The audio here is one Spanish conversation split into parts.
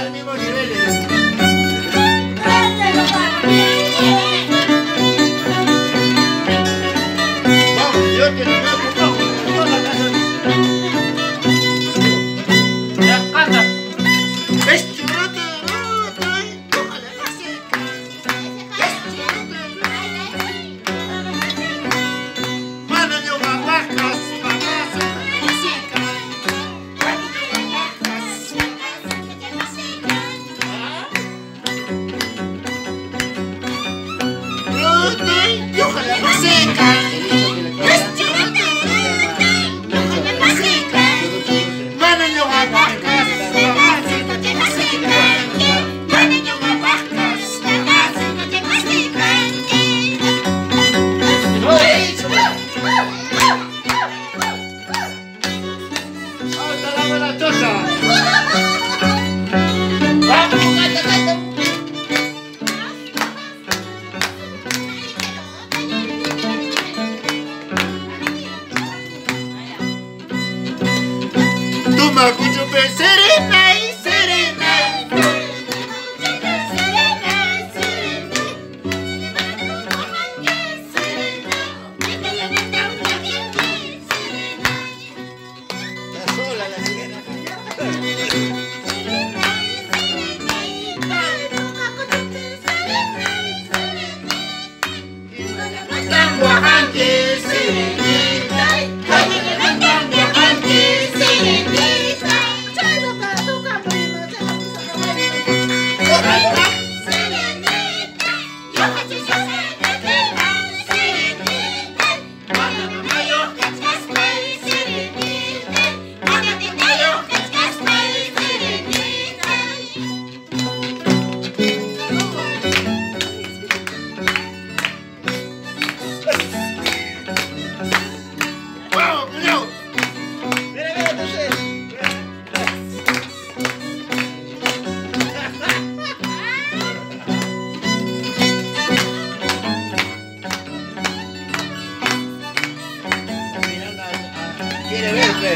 al mismo nivel. Vamos, yo te lo pongo. Toda la casa. Ya, canta. Es churuto, ojalá no se caiga. Es churuto, mano de guaguacas, guaguacas, no se caiga. Mano de guaguacas, no se caiga. Y ojalá no se caiga. Es churuto, ojalá no se caiga. Mano de guaguacas, guaguacas, no se caiga. Mano de guaguacas, guaguacas, no se caiga. ¡Hasta la buena choza! ¡Vamos, gata, gata! Tú me escuchas, serena y serena. Está sola la sirena. Tan guajante, serenita. Tan guajante, serenita. ¡Vamos, cuñado! ¡Mira, mira, entonces! Quiere verte.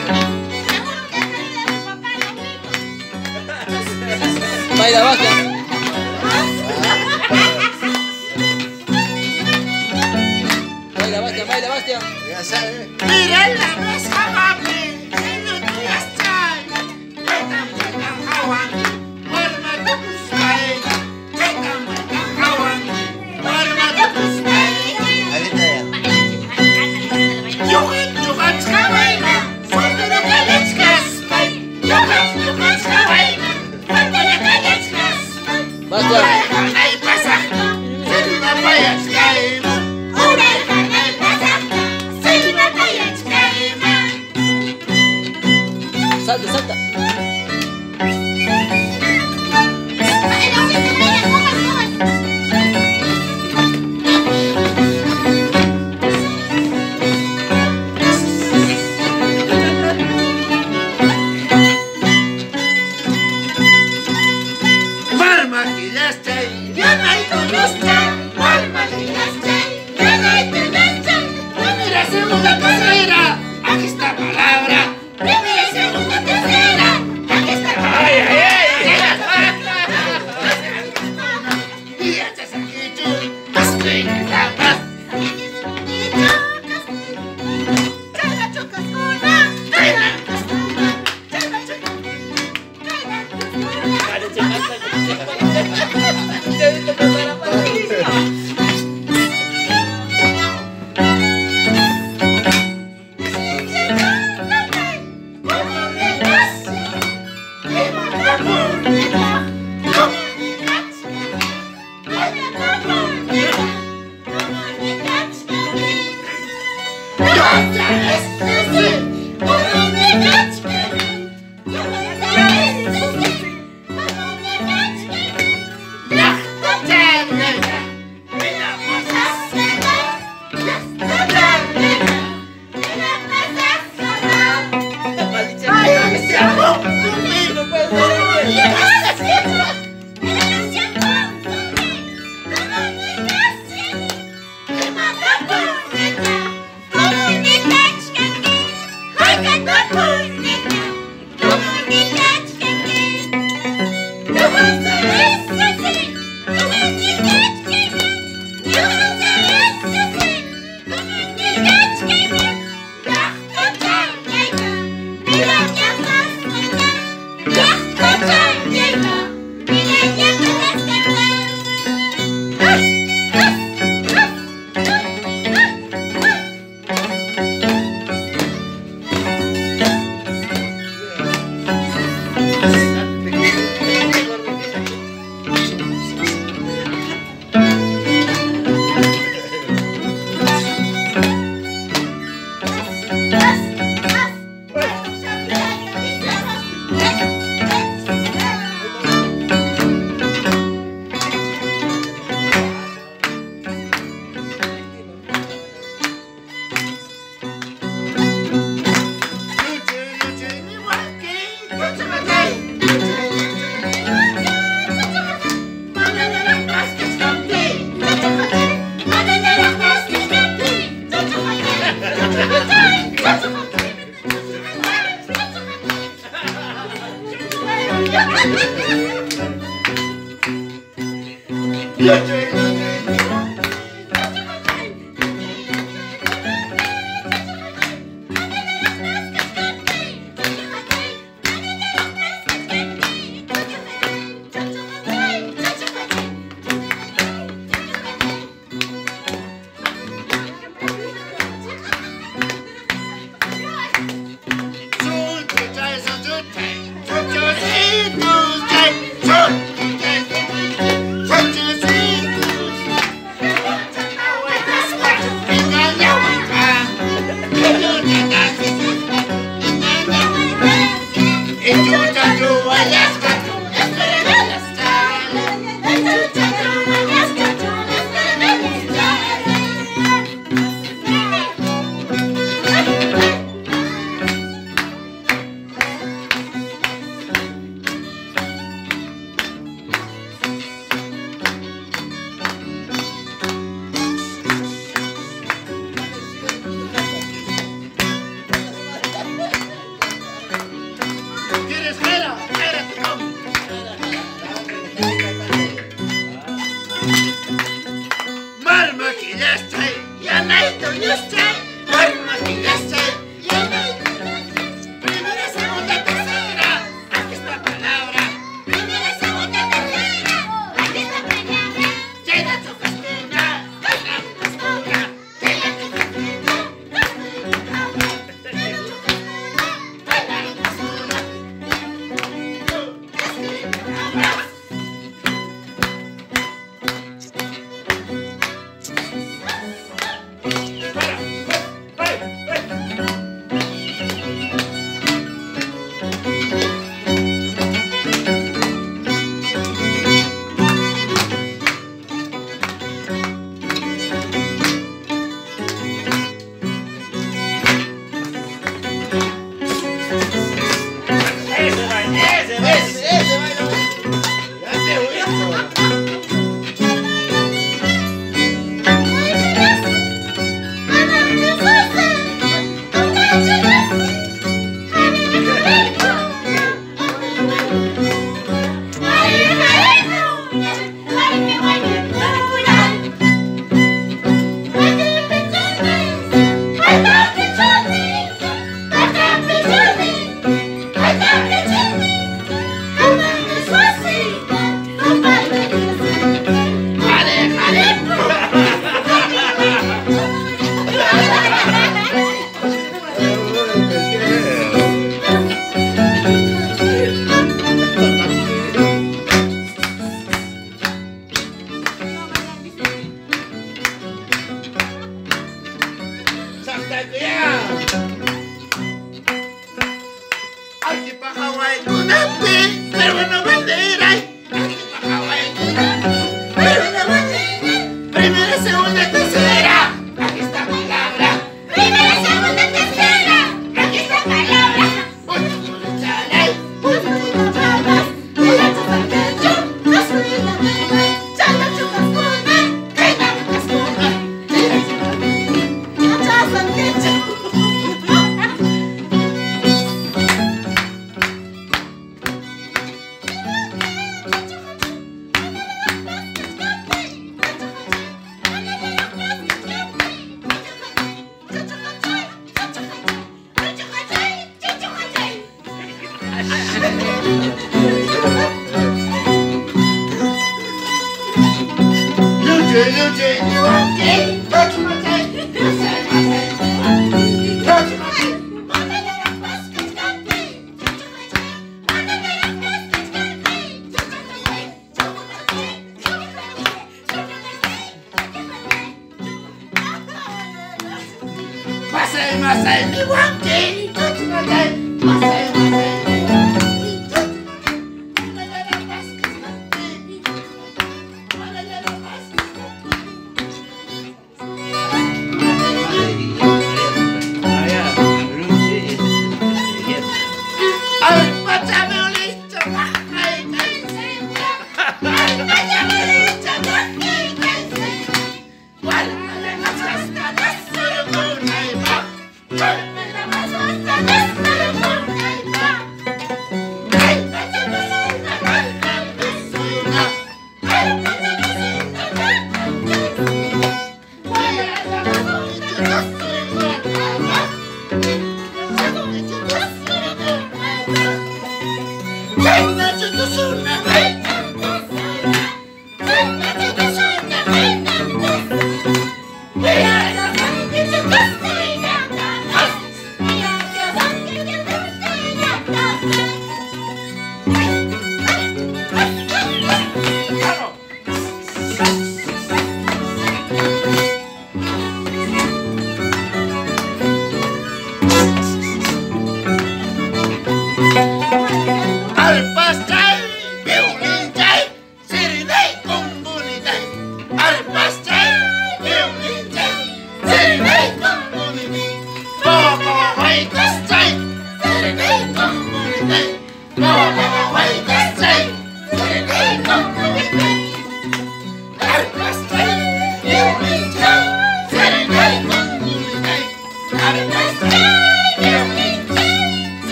Baila, Bastian. Baila, Bastian, baila, Bastian. Ya sabes. Mira la mesa amable, en los días trae. Esta muerta jawan, forma de buscaera. Esta muerta jawan, forma de buscaera. Ahorita ya. Yuhat kawaima, suelta la calechkas. Yuhat kawaima, suelta la calechkas. Bastian. Ay, pasa, selva payas kaima. Una hija, ay, pasa, selva payas kaima. Hey,